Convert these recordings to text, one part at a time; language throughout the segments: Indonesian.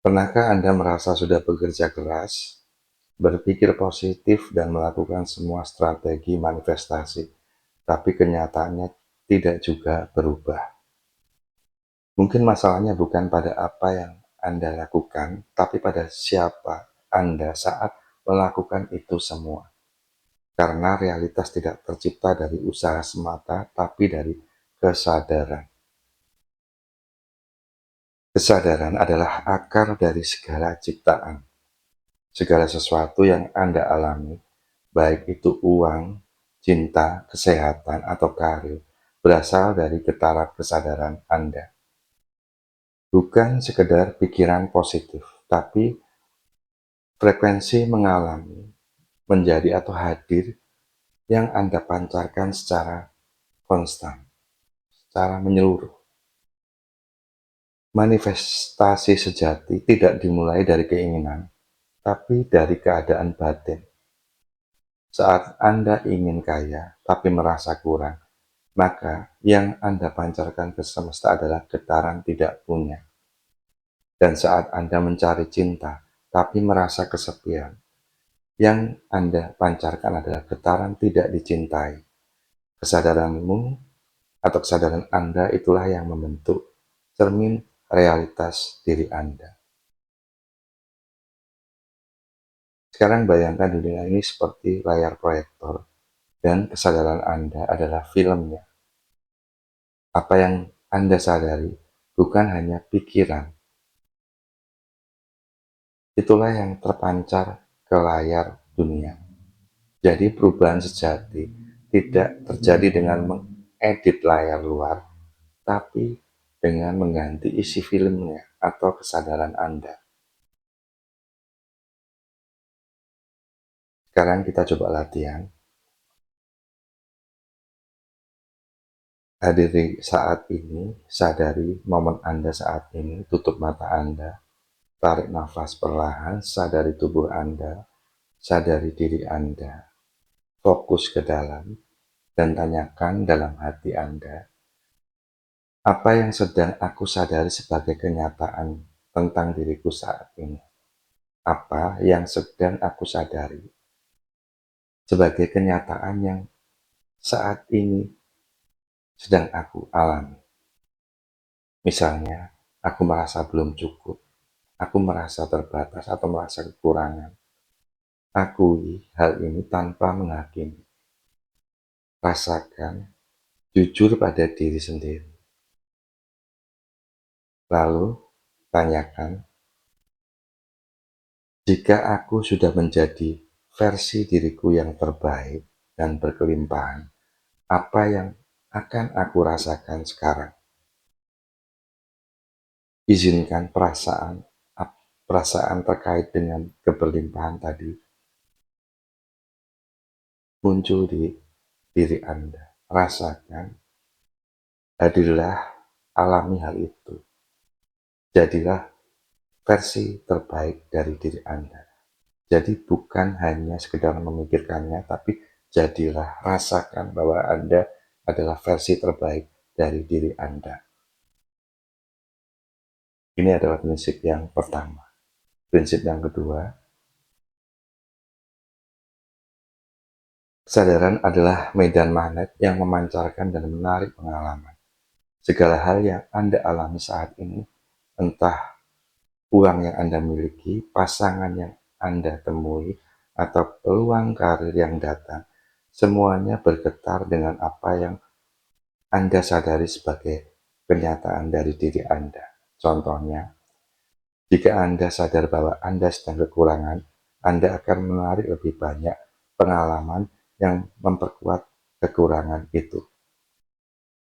Pernahkah Anda merasa sudah bekerja keras, berpikir positif, dan melakukan semua strategi manifestasi, tapi kenyataannya tidak juga berubah? Mungkin masalahnya bukan pada apa yang Anda lakukan, tapi pada siapa Anda saat melakukan itu semua. Karena realitas tidak tercipta dari usaha semata, tapi dari kesadaran. Kesadaran adalah akar dari segala ciptaan. Segala sesuatu yang Anda alami, baik itu uang, cinta, kesehatan, atau karir, berasal dari getaran kesadaran Anda. Bukan sekedar pikiran positif, tapi frekuensi mengalami, menjadi atau hadir yang Anda pancarkan secara konstan, secara menyeluruh. Manifestasi sejati tidak dimulai dari keinginan, tapi dari keadaan batin. Saat Anda ingin kaya, tapi merasa kurang, maka yang Anda pancarkan ke semesta adalah getaran tidak punya. Dan saat Anda mencari cinta, tapi merasa kesepian, yang Anda pancarkan adalah getaran tidak dicintai. Kesadaranmu atau kesadaran Anda itulah yang membentuk cermin realitas diri Anda. Sekarang bayangkan dunia ini seperti layar proyektor, dan kesadaran Anda adalah filmnya. Apa yang Anda sadari bukan hanya pikiran, itulah yang terpancar ke layar dunia. Jadi perubahan sejati tidak terjadi dengan mengedit layar luar, tapi dengan mengganti isi filmnya atau kesadaran Anda. Sekarang kita coba latihan. Hadiri saat ini, sadari momen Anda saat ini, tutup mata Anda, tarik nafas perlahan, sadari tubuh Anda, sadari diri Anda, fokus ke dalam, dan tanyakan dalam hati Anda, apa yang sedang aku sadari sebagai kenyataan tentang diriku saat ini? Apa yang sedang aku sadari sebagai kenyataan yang saat ini sedang aku alami? Misalnya, aku merasa belum cukup, aku merasa terbatas atau merasa kekurangan. Akui hal ini tanpa menghakimi. Rasakan, jujur pada diri sendiri. Lalu, tanyakan, jika aku sudah menjadi versi diriku yang terbaik dan berkelimpahan, apa yang akan aku rasakan sekarang? Izinkan perasaan terkait dengan keberlimpahan tadi muncul di diri Anda. Rasakan, hadirlah, alami hal itu. Jadilah versi terbaik dari diri Anda. Jadi bukan hanya sekedar memikirkannya, tapi jadilah, rasakan bahwa Anda adalah versi terbaik dari diri Anda. Ini adalah prinsip yang pertama. Prinsip yang kedua, kesadaran adalah medan magnet yang memancarkan dan menarik pengalaman. Segala hal yang Anda alami saat ini, entah uang yang Anda miliki, pasangan yang Anda temui, atau peluang karir yang datang, semuanya bergetar dengan apa yang Anda sadari sebagai kenyataan dari diri Anda. Contohnya, jika Anda sadar bahwa Anda sedang kekurangan, Anda akan menarik lebih banyak pengalaman yang memperkuat kekurangan itu.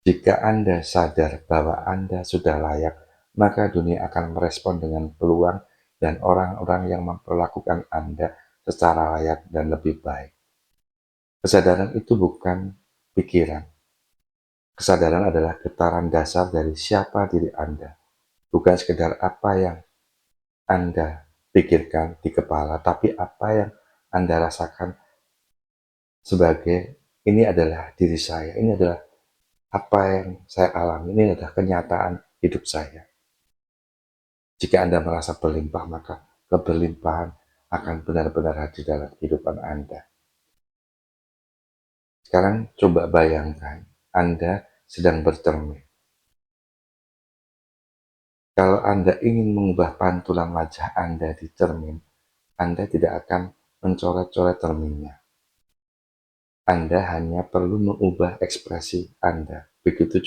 Jika Anda sadar bahwa Anda sudah layak, maka dunia akan merespon dengan peluang dan orang-orang yang memperlakukan Anda secara layak dan lebih baik. Kesadaran itu bukan pikiran. Kesadaran adalah getaran dasar dari siapa diri Anda, bukan sekedar apa yang Anda pikirkan di kepala, tapi apa yang Anda rasakan sebagai ini adalah diri saya, ini adalah apa yang saya alami, ini adalah kenyataan hidup saya. Jika Anda merasa berlimpah, maka keberlimpahan akan benar-benar hadir dalam kehidupan Anda. Sekarang coba bayangkan Anda sedang bercermin. Kalau Anda ingin mengubah pantulan wajah Anda di cermin, Anda tidak akan mencoret-coret cerminnya. Anda hanya perlu mengubah ekspresi Anda. Begitu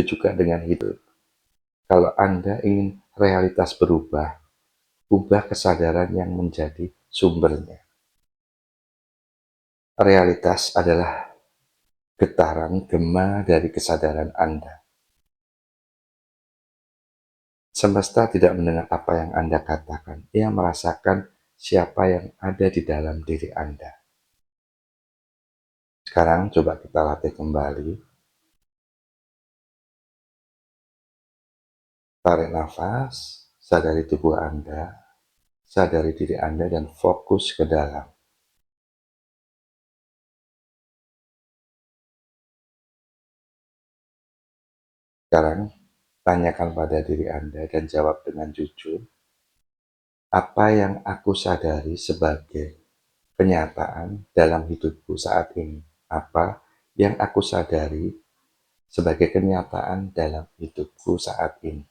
juga dengan hidup. Kalau Anda ingin realitas berubah, ubah kesadaran yang menjadi sumbernya. Realitas adalah getaran gema dari kesadaran Anda. Semesta tidak mendengar apa yang Anda katakan. Ia merasakan siapa yang ada di dalam diri Anda. Sekarang coba kita latih kembali. Tarik nafas, sadari tubuh Anda, sadari diri Anda, dan fokus ke dalam. Sekarang, tanyakan pada diri Anda dan jawab dengan jujur. Apa yang aku sadari sebagai kenyataan dalam hidupku saat ini? Apa yang aku sadari sebagai kenyataan dalam hidupku saat ini?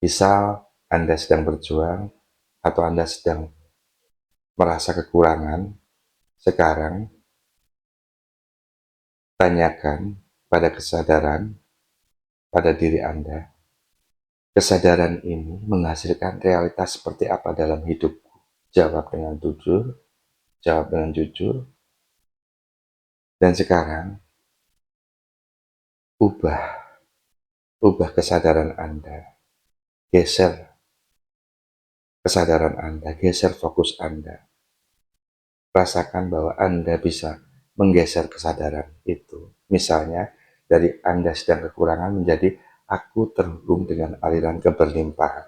Misal Anda sedang berjuang atau Anda sedang merasa kekurangan, sekarang tanyakan pada kesadaran pada diri Anda, kesadaran ini menghasilkan realitas seperti apa dalam hidupku? Jawab dengan jujur, jawab dengan jujur, dan sekarang ubah kesadaran Anda, geser kesadaran Anda, geser fokus Anda. Rasakan bahwa Anda bisa menggeser kesadaran itu. Misalnya, dari Anda sedang kekurangan menjadi aku terhubung dengan aliran keberlimpahan.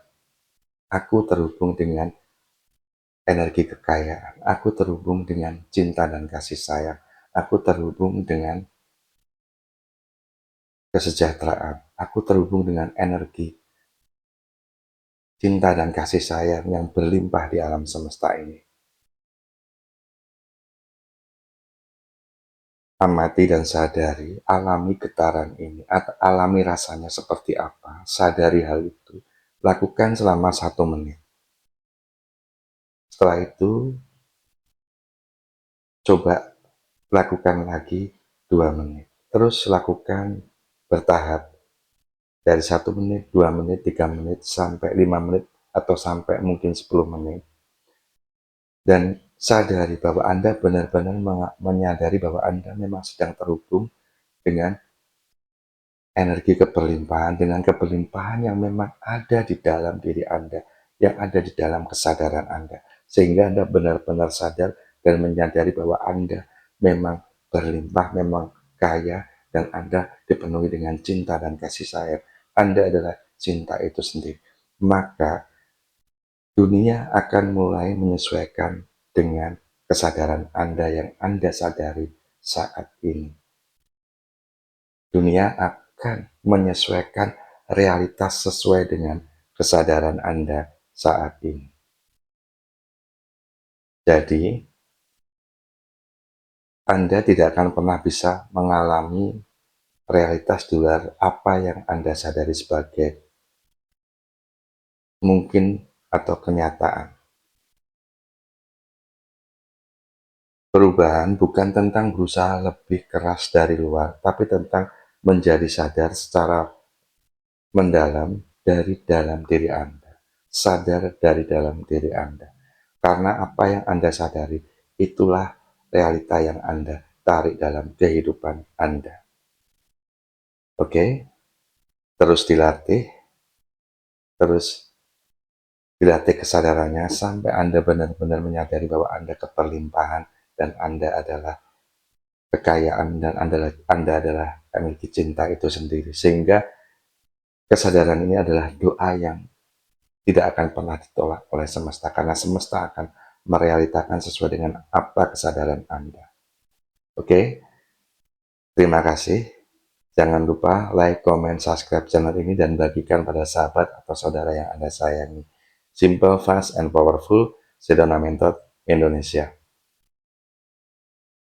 Aku terhubung dengan energi kekayaan. Aku terhubung dengan cinta dan kasih sayang. Aku terhubung dengan kesejahteraan. Aku terhubung dengan energi cinta dan kasih sayang yang berlimpah di alam semesta ini. Amati dan sadari, alami getaran ini, alami rasanya seperti apa, sadari hal itu, lakukan selama 1 menit. Setelah itu, coba lakukan lagi 2 menit. Terus lakukan bertahap, dari 1 menit, 2 menit, 3 menit, sampai 5 menit, atau sampai mungkin 10 menit. Dan sadari bahwa Anda benar-benar menyadari bahwa Anda memang sedang terhubung dengan energi keberlimpahan, dengan keberlimpahan yang memang ada di dalam diri Anda, yang ada di dalam kesadaran Anda. Sehingga Anda benar-benar sadar dan menyadari bahwa Anda memang berlimpah, memang kaya, dan Anda dipenuhi dengan cinta dan kasih sayang. Anda adalah cinta itu sendiri. Maka dunia akan mulai menyesuaikan dengan kesadaran Anda yang Anda sadari saat ini. Dunia akan menyesuaikan realitas sesuai dengan kesadaran Anda saat ini. Jadi, Anda tidak akan pernah bisa mengalami realitas di luar apa yang Anda sadari sebagai mungkin atau kenyataan. Perubahan bukan tentang berusaha lebih keras dari luar, tapi tentang menjadi sadar secara mendalam dari dalam diri Anda. Sadar dari dalam diri Anda. Karena apa yang Anda sadari, itulah realita yang Anda tarik dalam kehidupan Anda. Oke? Terus dilatih kesadarannya sampai Anda benar-benar menyadari bahwa Anda keberlimpahan dan Anda adalah kekayaan dan Anda adalah energi cinta itu sendiri. Sehingga kesadaran ini adalah doa yang tidak akan pernah ditolak oleh semesta, karena semesta akan merealitakan sesuai dengan apa kesadaran Anda. Oke? Terima kasih. Jangan lupa like, comment, subscribe channel ini dan bagikan pada sahabat atau saudara yang Anda sayangi. Simple, fast, and powerful, Sedona Mentor Indonesia.